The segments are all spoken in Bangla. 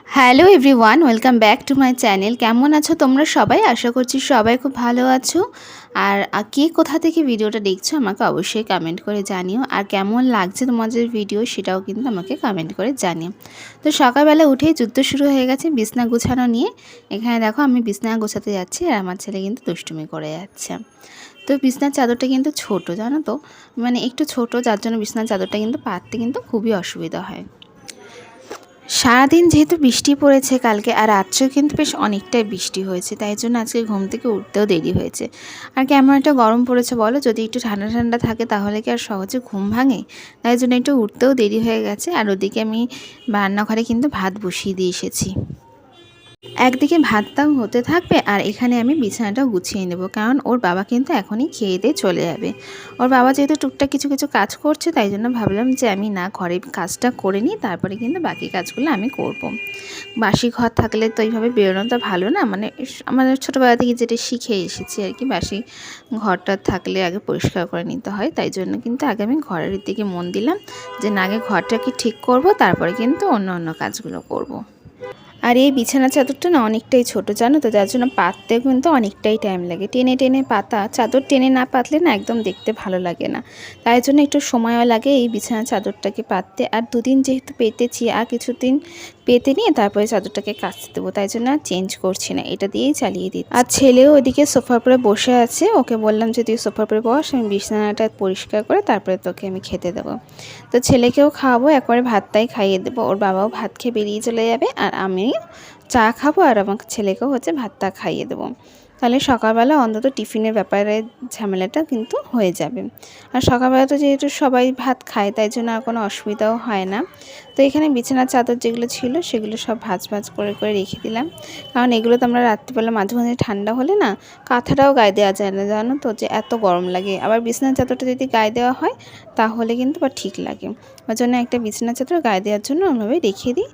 Hello everyone, welcome back to my channel. কেমন আছো তোমরা সবাই? আশা করছি সবাই খুব ভালো আছো। আর কে কোথা থেকে ভিডিওটা দেখছো আমাকে অবশ্যই কমেন্ট করে জানিও। আর কেমন লাগছে তোমাদের ভিডিও সেটাও কিন্তু আমাকে কমেন্ট করে জানিও। তো সকালবেলা উঠেই যুদ্ধ শুরু হয়ে গেছে বিছনা গোছানো নিয়ে। এখানে দেখো আমি বিছনা গোছাতে যাচ্ছি আর আমার ছেলে কিন্তু দুষ্টুমি করে যাচ্ছে। তো বিছনার চাদরটা কিন্তু ছোট, জানো তো, মানে একটু ছোট, যার জন্য বিছনার চাদরটা কিন্তু পাততে কিন্তু খুবই অসুবিধা হয়। সারাদিন যেহেতু বৃষ্টি পড়েছে কালকে, আর আজকেও কিন্তু বেশ অনেকটাই বৃষ্টি হয়েছে, তাই জন্য আজকে ঘুম থেকে উঠতেও দেরি হয়েছে। আর কেমন একটা গরম পড়েছে বলো, যদি একটু ঠান্ডা ঠান্ডা থাকে তাহলে কি আর সহজে ঘুম ভাঙে? তাই জন্য একটু উঠতেও দেরি হয়ে গেছে। আর ওদিকে আমি রান্নাঘরে কিন্তু ভাত বসিয়ে দিয়ে এসেছি। একদিকে ভাতটাও হতে থাকবে আর এখানে আমি বিছানাটাও গুছিয়ে নেব, কারণ ওর বাবা কিন্তু এখনই খেয়ে দিয়ে চলে যাবে। ওর বাবা যেহেতু টুকটাক কিছু কিছু কাজ করছে, তাই জন্য ভাবলাম যে আমি না ঘরের কাজটা করে নিই, তারপরে কিন্তু বাকি কাজগুলো আমি করব। বাসি ঘর থাকলে তো এইভাবে বেরোনোটা ভালো না, মানে আমাদের ছোটোবেলা থেকে যেটা শিখে এসেছি আর কি, বাসি ঘরটা থাকলে আগে পরিষ্কার করে নিতে হয়। তাই জন্য কিন্তু আগে আমি ঘরের দিকে মন দিলাম যে না, আগে ঘরটাকে ঠিক করব, তারপরে কিন্তু অন্য অন্য কাজগুলো করব। আর এই বিছানা চাদরটা না অনেকটাই ছোট, জানো তো, যার জন্য পাততে কিন্তু অনেকটাই টাইম লাগে। টেনে টেনে পাতা, চাদর টেনে না পাতলে না একদম দেখতে ভালো লাগে না। তাই জন্য একটু সময়ও লাগে এই বিছানা চাদরটাকে পাততে। আর দুদিন যেহেতু পেতেছি, আর কিছুদিন পেতে নিয়ে তারপরে চাদরটাকে কাচতে দেবো, তাই জন্য আর চেঞ্জ করছি না, এটা দিয়েই চালিয়ে দিচ্ছি। আর ছেলেও ওইদিকে সোফার উপরে বসে আছে, ওকে বললাম যে তুই সোফার উপরে বস, আমি বিছানাটা পরিষ্কার করে তারপরে তোকে আমি খেতে দেবো। তো ছেলেকেও খাওয়াবো, একবারে ভাতটাই খাইয়ে দেবো। ওর বাবাও ভাত খেয়ে বেরিয়ে চলে যাবে, আর আমি চা খাবো আর আমার ছেলেকেও ভাতটা খাইয়ে দেবো। তাহলে সকালবেলা অন্তত টিফিনের ব্যাপারে ঝামেলাটা কিন্তু হয়ে যাবে। আর সকালবেলা তো যেহেতু সবাই ভাত খায়, তাই জন্য আর কোনো অসুবিধাও হয় না। তো এখানে বিছানার চাদর যেগুলো ছিল সেগুলো সব ভাঁজ ভাঁজ করে করে রেখে দিলাম, কারণ এগুলো তো আমরা রাত্রিবেলা মাঝে মাঝে ঠান্ডা হলে না কাঁথাটাও গায়ে দেওয়া যায় না, জানো তো, যে এত গরম লাগে। আবার বিছানার চাদরটা যদি গায়ে দেওয়া হয় তাহলে কিন্তু বা ঠিক লাগে। ওই জন্য একটা বিছানার চাদর গায়ে দেওয়ার জন্য ওইভাবে রেখে দিই,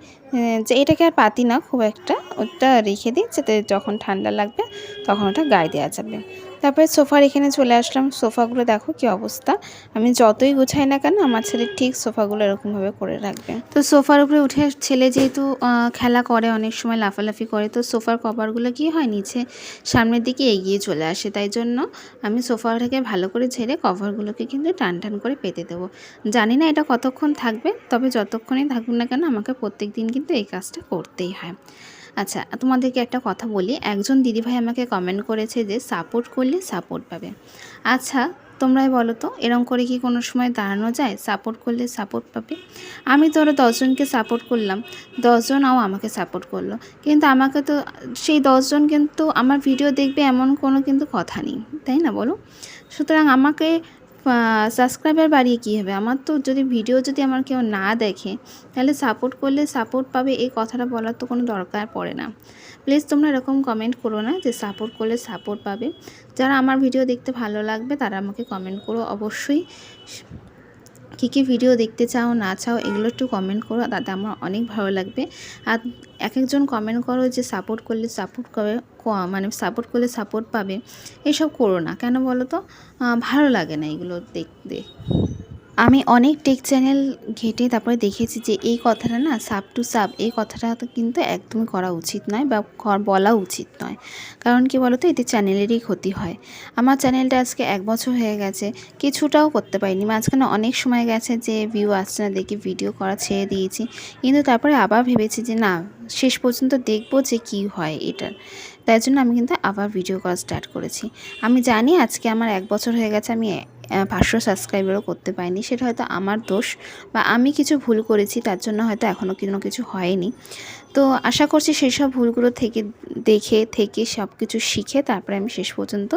যে এটাকে আর পাতি না খুব একটা, ওটা রেখে দিই যাতে যখন ঠান্ডা লাগবে তখন ওটা গায়ে দেওয়া যাবে। তারপরে সোফার এখানে চলে আসলাম। সোফাগুলো দেখো কি অবস্থা, আমি যতই গুছাই না কেন আমার ছেলে ঠিক সোফাগুলো এরকমভাবে করে রাখবে। তো সোফার উপরে উঠে ছেলে যেহেতু খেলা করে, অনেক সময় লাফালাফি করে, তো সোফার কভারগুলো কি হয় নিচে সামনের দিকে এগিয়ে চলে আসে। তাই জন্য আমি সোফাটাকে ভালো করে ঝেড়ে কভারগুলোকে কিন্তু টান টান করে পেতে দেবো। জানি না এটা কতক্ষণ থাকবে, তবে যতক্ষণই থাকুক না কেন আমাকে প্রত্যেক দিন কিন্তু এই কাজটা করতেই হয়। আচ্ছা, তোমাদেরকে একটা কথা বলি। একজন দিদিভাই আমাকে কমেন্ট করেছে যে সাপোর্ট করলে সাপোর্ট পাবে। আচ্ছা, তোমরাই বলো তো, এরম করে কি কোনো সময় দাঁড়ানো যায় সাপোর্ট করলে সাপোর্ট পাবে? আমি তো ওরা 10জনকে সাপোর্ট করলাম, 10জনও আমাকে সাপোর্ট করলো, কিন্তু আমাকে তো সেই 10জন কিন্তু আমার ভিডিও দেখবে এমন কোনো কিন্তু কথা নেই, তাই না বলো? সুতরাং আমাকে সাবস্ক্রাইবার বাড়িয়ে কী হবে? আমার তো যদি ভিডিও যদি আমার কেউ না দেখে, তাহলে সাপোর্ট করলে সাপোর্ট পাবে এই কথাটা বলার তো কোনো দরকার পড়ে না। প্লিজ তোমরা এরকম কমেন্ট করো না যে সাপোর্ট করলে সাপোর্ট পাবে। যারা আমার ভিডিও দেখতে ভালো লাগবে তারা আমাকে কমেন্ট করো অবশ্যই। কী কী ভিডিও দেখতে চাও না চাও এগুলো একটু কমেন্ট করো, তাতে আমার অনেক ভালো লাগবে। আর এক একজন কমেন্ট করো যে সাপোর্ট করলে সাপোর্ট করবে, মানে সাপোর্ট করলে সাপোর্ট পাবে, এসব করো না, কেন বলো তো? ভালো লাগে না এগুলো দেখতে। আমি অনেক টেক চ্যানেল ঘেঁটে তারপরে দেখেছি যে এই কথাটা না, সাব টু সাব, এই কথাটা তো কিন্তু একদমই করা উচিত নয় বা বলা উচিত নয়। কারণ কি বলো তো, এতে চ্যানেলেরই ক্ষতি হয়। আমার চ্যানেলটা আজকে 1 বছর হয়ে গেছে, কিছুটাও করতে পারিনি। মাঝখানে অনেক সময় গেছে যে ভিউ আসছে না দেখে ভিডিও করা ছেড়ে দিয়েছি, কিন্তু তারপরে আবার ভেবেছি যে না, শেষ পর্যন্ত দেখবো যে কি হয় এটার। তাই জন্য আমি কিন্তু আবার ভিডিও করা স্টার্ট করেছি। আমি জানি আজকে আমার 1 বছর হয়ে গেছে, আমি 500 সাবস্ক্রাইবারও করতে পারিনি, সেটা হয়তো আমার দোষ বা আমি কিছু ভুল করেছি, তার জন্য হয়তো এখনও কোনো কিছু হয়নি। তো আশা করছি সেই সব ভুলগুলো থেকে সব কিছু শিখে তারপরে আমি শেষ পর্যন্ত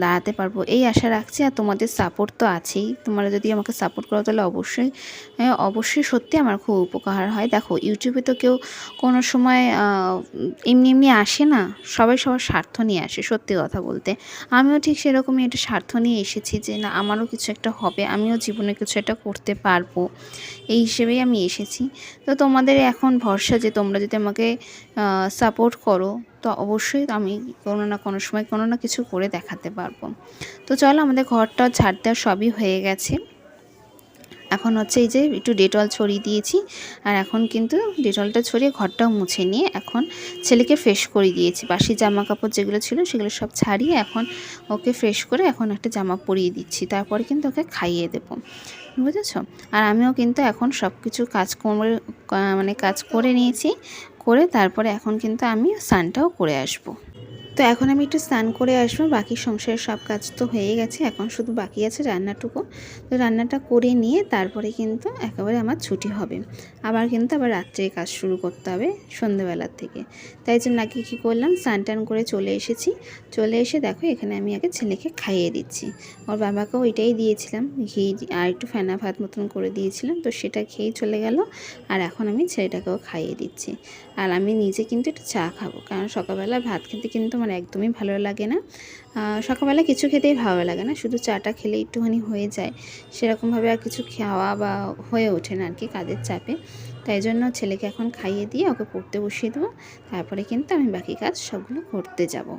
দাঁড়াতে পারবো, এই আশা রাখছি। আর তোমাদের সাপোর্ট তো আছেই, তোমরা যদি আমাকে সাপোর্ট করো তাহলে অবশ্যই সত্যি আমার খুব উপকার হয়। দেখো, ইউটিউবে তো কেউ কোনো সময় এমনি এমনি আসে না, সবাই সবার স্বার্থ নিয়ে আসে। সত্যি কথা বলতে আমিও ঠিক সেরকমই একটা স্বার্থ নিয়ে এসেছি যে না, আমারও কিছু একটা হবে, আমিও জীবনে কিছু একটা করতে পারবো, এই হিসেবেই আমি এসেছি। তো তোমাদের এখন ভরসা যে তোমরা যদি আমাকে সাপোর্ট করো, তো অবশ্যই আমি কোনো না কোনো সময় কোনো না কিছু করে দেখাতে পারবো। তো চলো, আমাদের ঘরটা ঝাড় দেওয়া সবই হয়ে গেছে। এখন হচ্ছে এই যে একটু ডেটল ছড়িয়ে দিয়েছি, আর এখন কিন্তু ডেটলটা ছড়িয়ে ঘরটাও মুছে নিয়ে এখন ছেলেকে ফ্রেশ করে দিয়েছি। বাসি জামা কাপড় যেগুলো ছিল সেগুলো সব ছাড়িয়ে এখন ওকে ফ্রেশ করে এখন একটা জামা পরিয়ে দিচ্ছি, তারপরে কিন্তু ওকে খাইয়ে দেবো, বুঝেছো। আর আমিও কিন্তু এখন সব কিছু কাজ করে নিয়েছি, করে তারপরে এখন কিন্তু আমি স্নানটাও করে আসবো। তো এখন আমি একটু স্নান করে আসবো, বাকি সংসারের সব কাজ তো হয়ে গেছে, এখন শুধু বাকি আছে রান্নাটুকু। তো রান্নাটা করে নিয়ে তারপরে কিন্তু একেবারে আমার ছুটি হবে, আবার রাত্রে কাজ শুরু করতে হবে সন্ধ্যেবেলার থেকে। তাই জন্য আগে কী করলাম, স্নান টান করে চলে এসেছি। চলে এসে দেখো এখানে আমি আগে ছেলেকে খাইয়ে দিচ্ছি। ওর বাবাকেও ওইটাই দিয়েছিলাম, ঘি আর একটু ফেনা ভাত মতন করে দিয়েছিলাম, তো সেটা খেয়েই চলে গেল। আর এখন আমি ছেলেটাকেও খাইয়ে দিচ্ছি। আর আমি নিজে কিন্তু একটু চা খাবো, কারণ সকালবেলা ভাত খেতে কিন্তু আমার একদমই ভালো লাগে না। সকালবেলা কিছু খেতেই ভালো লাগে না, শুধু চাটা খেলে একটুখানি হয়ে যায়, সেরকমভাবে আর কিছু খাওয়া বা হয়ে ওঠে না আর কি কাজের চাপে। তাই জন্য ছেলেকে এখন খাইয়ে দিয়ে ওকে পড়তে বসিয়ে দেবো, তারপরে কিন্তু আমি বাকি কাজ সবগুলো করতে যাব।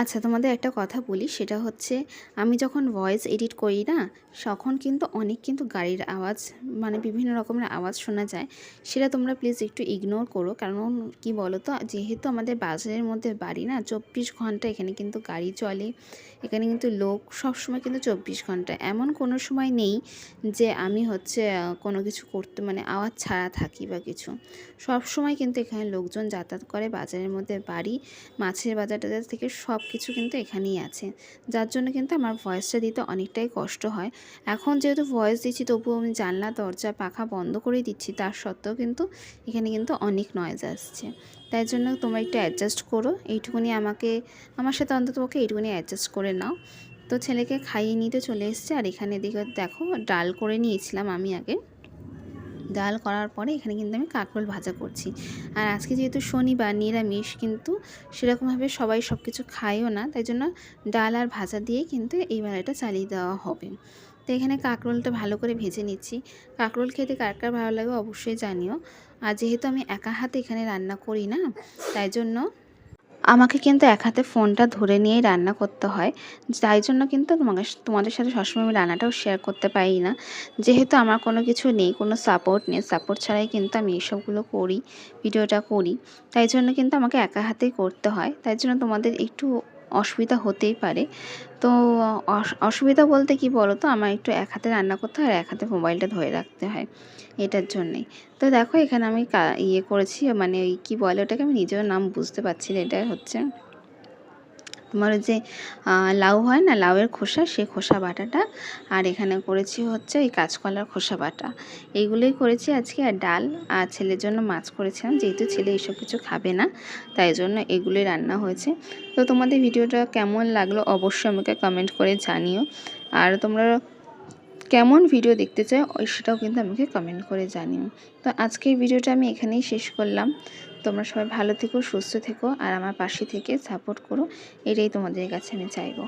আচ্ছা, তোমাদের একটা কথা বলি, সেটা হচ্ছে আমি যখন ভয়েস এডিট করি না, তখন কিন্তু অনেক কিন্তু গাড়ির আওয়াজ, মানে বিভিন্ন রকমের আওয়াজ শোনা যায়। সেটা তোমরা প্লিজ একটু ইগনোর করো, কারণ কি বলো তো, যেহেতু আমাদের বাজারের মধ্যে বাড়ি না, 24 ঘন্টা এখানে কিন্তু গাড়ি চলে, এখানে কিন্তু লোক সবসময় কিন্তু 24 ঘন্টা, এমন কোনো সময় নেই যে আমি হচ্ছে কোনো কিছু করতে মানে আওয়াজ ছাড়া থাকি বা কিছু। সব সময় কিন্তু এখানে লোকজন যাতায়াত করে, বাজারের মধ্যে বাড়ি, মাছের বাজার টাজার থেকে সব কিছু কিন্তু এখানেই আছে, যার জন্য কিন্তু আমার ভয়েসটা দিতে অনেকটাই কষ্ট হয়। এখন যেহেতু ভয়েস দিচ্ছি, তবুও আমি জানলা দরজা পাখা বন্ধ করে দিচ্ছি, তার সত্ত্বেও কিন্তু এখানে কিন্তু অনেক নয়েজ আসছে। তাই জন্য তোমরা একটু অ্যাডজাস্ট করো, এইটুকুনি আমার সাথে অন্ততপক্ষে এইটুকুনি অ্যাডজাস্ট করে নাও। তো ছেলেকে খাইয়ে নিতে চলে এসছে, আর এখানে দিকে দেখো ডাল করে নিয়েছিলাম আমি আগে। ডাল করার পরে এখানে কিন্তু আমি কাঁকরোল ভাজা করছি। আর আজকে যেহেতু শনিবার, নিরামিষ, কিন্তু সেরকমভাবে সবাই সব কিছু খায়ও না, তাই জন্য ডাল আর ভাজা দিয়েই কিন্তু এই বেলাটা চালিয়ে দেওয়া হবে। তো এখানে কাঁকরোলটা ভালো করে ভেজে নিচ্ছি। কাঁকরোল খেতে কার কার ভালো লাগে অবশ্যই জানিও। আর যেহেতু আমি একা হাতে এখানে রান্না করি না, তাই জন্য আমাকে কিন্তু এক হাতে ফোনটা ধরে নিয়েই রান্না করতে হয়। তাই জন্য কিন্তু তোমাদের সাথে সবসময় আমি রান্নাটাও শেয়ার করতে পারি না। যেহেতু আমার কোনো কিছু নেই, কোনো সাপোর্ট নেই, সাপোর্ট ছাড়াই কিন্তু আমি এসবগুলো করি, ভিডিওটা করি। তাই জন্য কিন্তু আমাকে একা হাতেই করতে হয়। তাই জন্য তোমাদের একটু অসুবিধা হতেই পারে। তো অসুবিধা বলতে কি বলো তো, আমার একটু এক হাতে রান্না করতে হয় আর এক হাতে মোবাইলটা ধরে রাখতে হয়, এটার জন্যেই। তো দেখো এখানে আমি করেছি, মানে ওই কী বলে ওটাকে, আমি নিজেও নাম বুঝতে পারছি না। এটা হচ্ছে তোমার ওই যে লাউ হয় না, লাউয়ের খোসা, সেই খোসা বাটাটা। আর এখানে করেছি হচ্ছে ওই কাঁচকলার খোসা বাটা, এইগুলোই করেছি আজকে। আর ডাল, আর ছেলের জন্য মাছ করেছিলাম, যেহেতু ছেলে এইসব কিছু খাবে না, তাই জন্য এগুলোই রান্না হয়েছে। তো তোমাদের ভিডিওটা কেমন লাগলো অবশ্যই আমাকে কমেন্ট করে জানিও। আর তোমরা কেমন ভিডিও দেখতে চাও সেটাও কিন্তু আমাকে কমেন্ট করে জানিও। তো আজকের ভিডিওটা আমি এখানেই শেষ করলাম। তোমরা সবাই ভালো থেকো, সুস্থ থেকো, আর আমার পাশে থেকে সাপোর্ট করো, এটাই তোমাদের কাছে আমি চাইবো।